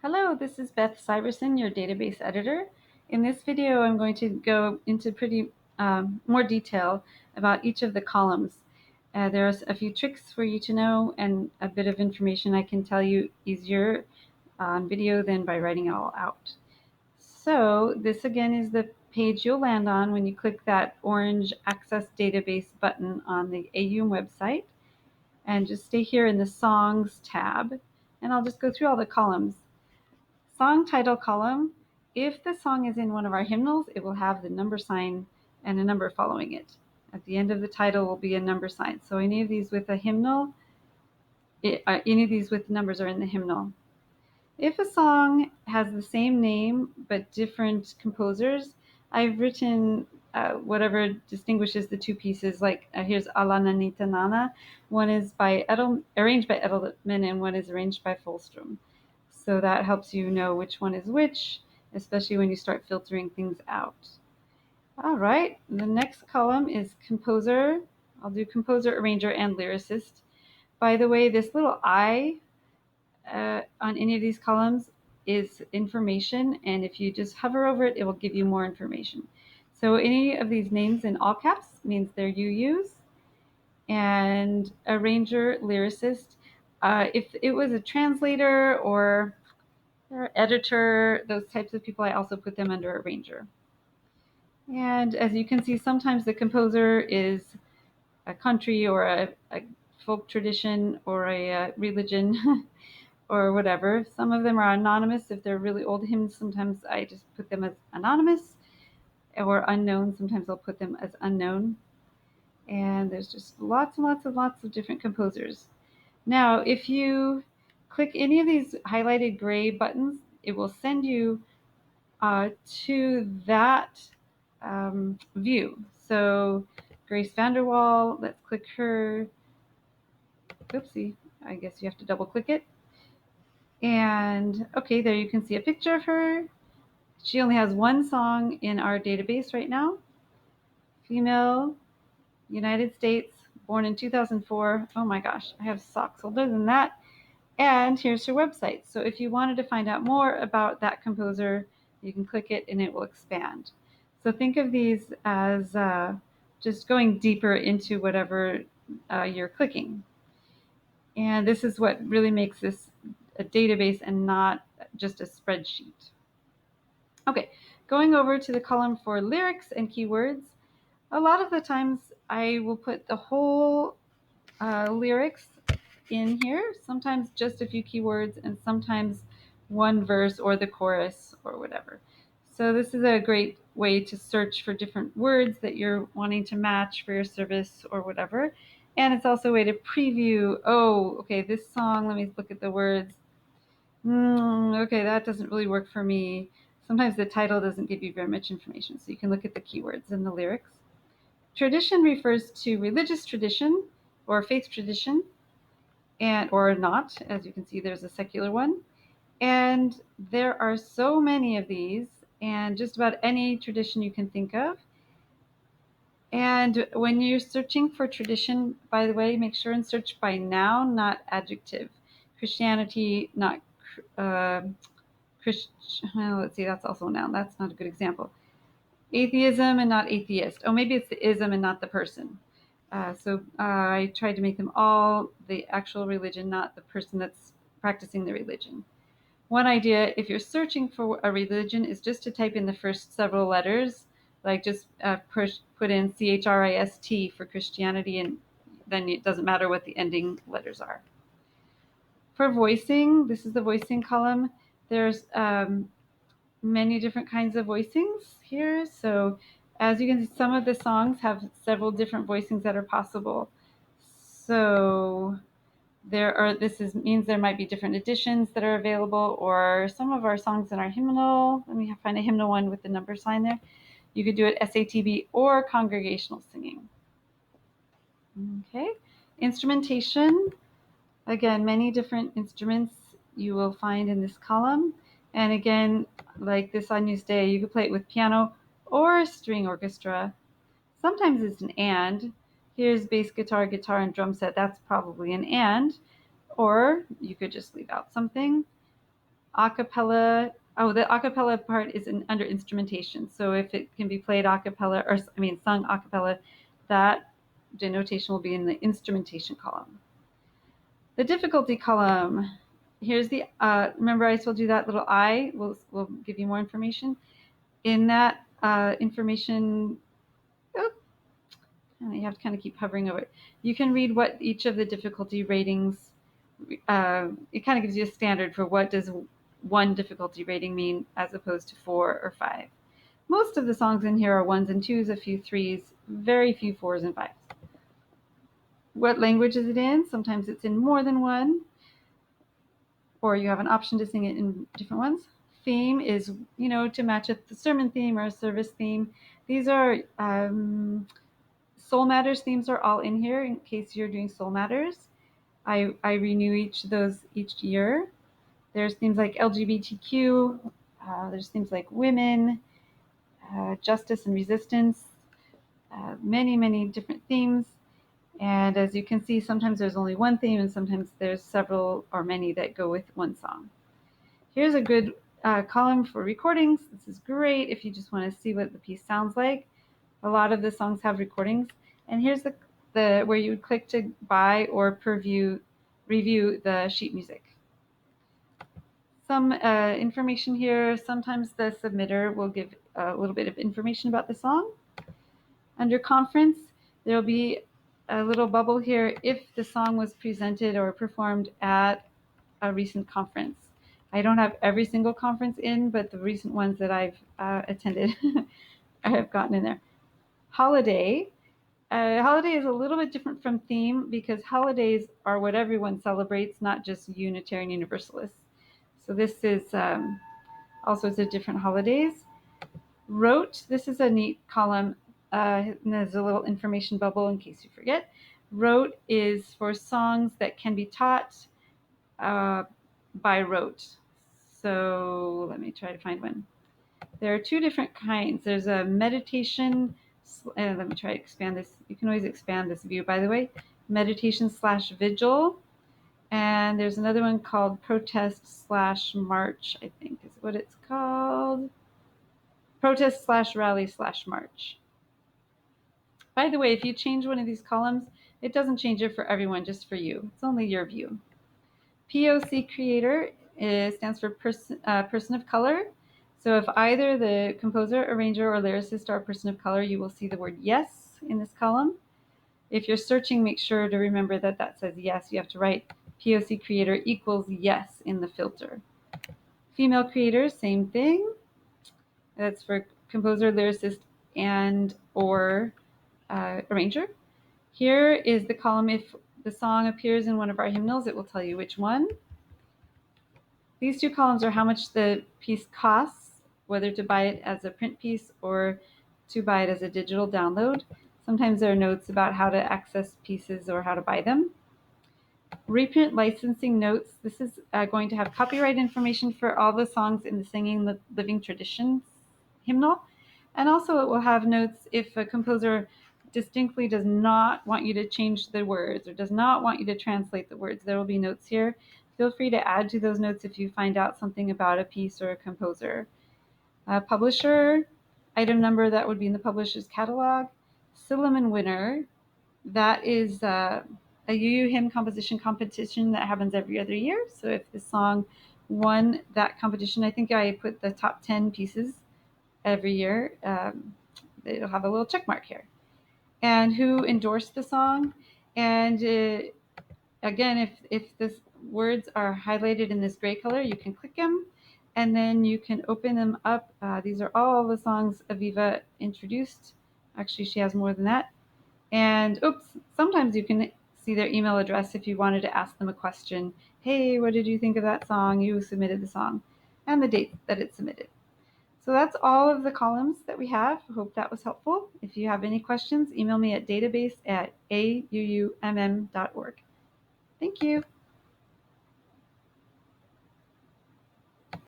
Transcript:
Hello, this is Beth Syverson, your database editor. In this video, I'm going to go into pretty more detail about each of the columns. There's a few tricks for you to know and a bit of information I can tell you easier on video than by writing it all out. So this again is the page you'll land on when you click that orange Access Database button on the AUM website. And just stay here in the Songs tab, and I'll just go through all the columns. Song title column, if the song is in one of our hymnals, it will have the number sign and a number following it. At the end of the title will be a number sign. So any of these with a hymnal, any of these with numbers are in the hymnal. If a song has the same name but different composers, I've written whatever distinguishes the two pieces. Like here's Alla Nanita Nana. One is arranged by Edelman and one is arranged by Folstrom. So that helps you know which one is which, especially when you start filtering things out. All right, the next column is composer. I'll do composer, arranger, and lyricist. By the way, this little I on any of these columns is information, and if you just hover over it, it will give you more information. So any of these names in all caps means they're UUs, and arranger, lyricist. If it was a translator or editor, those types of people, I also put them under arranger. And as you can see, sometimes the composer is a country or a folk tradition or a religion or whatever. Some of them are anonymous. If they're really old hymns, sometimes I just put them as anonymous, or unknown. Sometimes I'll put them as unknown. And there's just lots and lots of different composers. Now, if you click any of these highlighted gray buttons, it will send you to that view. So Grace Vanderwall, let's click her. Oopsie, I guess you have to double click it. And okay, there you can see a picture of her. She only has one song in our database right now. Female, United States, born in 2004. Oh my gosh, I have socks older than that. And here's her website. So if you wanted to find out more about that composer, you can click it and it will expand. So think of these as just going deeper into whatever you're clicking. And this is what really makes this a database and not just a spreadsheet. Okay, going over to the column for lyrics and keywords. A lot of the times I will put the whole lyrics in here, sometimes just a few keywords and sometimes one verse or the chorus or whatever. So this is a great way to search for different words that you're wanting to match for your service or whatever. And it's also a way to preview, oh, okay, this song, let me look at the words. Okay, that doesn't really work for me. Sometimes the title doesn't give you very much information, so you can look at the keywords and the lyrics. Tradition refers to religious tradition or faith tradition, and or not. As you can see, there's a secular one. And there are so many of these, and just about any tradition you can think of. And when you're searching for tradition, by the way, make sure and search by noun, not adjective. Christianity, not well, let's see, that's also a noun. That's not a good example. Atheism and not atheist. Oh, maybe it's the ism and not the person. So I tried to make them all the actual religion, not the person that's practicing the religion. One idea, if you're searching for a religion, is just to type in the first several letters, like just put in CHRIST for Christianity, and then it doesn't matter what the ending letters are. For voicing, this is the voicing column. There's many different kinds of voicings here. So as you can see, some of the songs have several different voicings that are possible. So means there might be different editions that are available, or some of our songs in our hymnal. Let me find a hymnal one with the number sign there. You could do it SATB or congregational singing. Okay, instrumentation. Again, many different instruments you will find in this column. And again, like this Agnus Dei, you could play it with piano or a string orchestra. Sometimes it's an and. Here's bass guitar, guitar, and drum set. That's probably an and. Or you could just leave out something. acapella. Oh, the acapella part is under instrumentation. So if it can be played acapella, or I mean sung acapella, that denotation will be in the instrumentation column. The difficulty column. Here's the, remember I told you that little I will give you more information. In that information, oh, you have to kind of keep hovering over it. You can read what each of the difficulty ratings, it kind of gives you a standard for what does one difficulty rating mean as opposed to 4 or 5. Most of the songs in here are 1s and 2s, a few 3s, very few 4s and 5s. What language is it in? Sometimes it's in more than one, or you have an option to sing it in different ones. Theme is, to match the sermon theme or a service theme. These are Soul Matters themes are all in here in case you're doing Soul Matters. I renew each of those each year. There's themes like LGBTQ. There's themes like women, justice and resistance. Many, many different themes. And as you can see, sometimes there's only one theme and sometimes there's several or many that go with one song. Here's a good column for recordings. This is great if you just want to see what the piece sounds like. A lot of the songs have recordings. And here's the where you would click to buy or review the sheet music. Some information here. Sometimes the submitter will give a little bit of information about the song. Under conference, there will be a little bubble here if the song was presented or performed at a recent conference. I don't have every single conference in, but the recent ones that I've attended, I have gotten in there. Holiday. Holiday is a little bit different from theme because holidays are what everyone celebrates, not just Unitarian Universalists. So this is all sorts of different holidays. Wrote, this is a neat column. And there's a little information bubble in case you forget. Wrote is for songs that can be taught by rote. So let me try to find one. There are two different kinds. There's a meditation, let me try to expand this. You can always expand this view, by the way. Meditation/vigil. And there's another one called protest/march, I think is what it's called. Protest/rally/march. By the way, if you change one of these columns, it doesn't change it for everyone, just for you. It's only your view. POC creator stands for person of color. So if either the composer, arranger, or lyricist are a person of color, you will see the word yes in this column. If you're searching, make sure to remember that that says yes. You have to write POC creator equals yes in the filter. Female creators, same thing. That's for composer, lyricist, and or arranger. Here is the column. If the song appears in one of our hymnals, it will tell you which one. These two columns are how much the piece costs, whether to buy it as a print piece or to buy it as a digital download. Sometimes there are notes about how to access pieces or how to buy them. Reprint licensing notes. This is going to have copyright information for all the songs in the Singing Living Traditions hymnal. And also it will have notes if a composer distinctly does not want you to change the words or does not want you to translate the words. There will be notes here. Feel free to add to those notes if you find out something about a piece or a composer. Publisher, item number, that would be in the publisher's catalog. Silliman winner, that is a UU hymn composition competition that happens every other year. So if the song won that competition, I think I put the top 10 pieces every year. It'll have a little check mark here. And who endorsed the song. And again, if the words are highlighted in this gray color, you can click them and then you can open them up. These are all the songs Aviva introduced. Actually, she has more than that. And sometimes you can see their email address if you wanted to ask them a question. Hey, what did you think of that song? You submitted the song, and the date that it's submitted. So that's all of the columns that we have. Hope that was helpful. If you have any questions, email me at database@auumm.org. Thank you.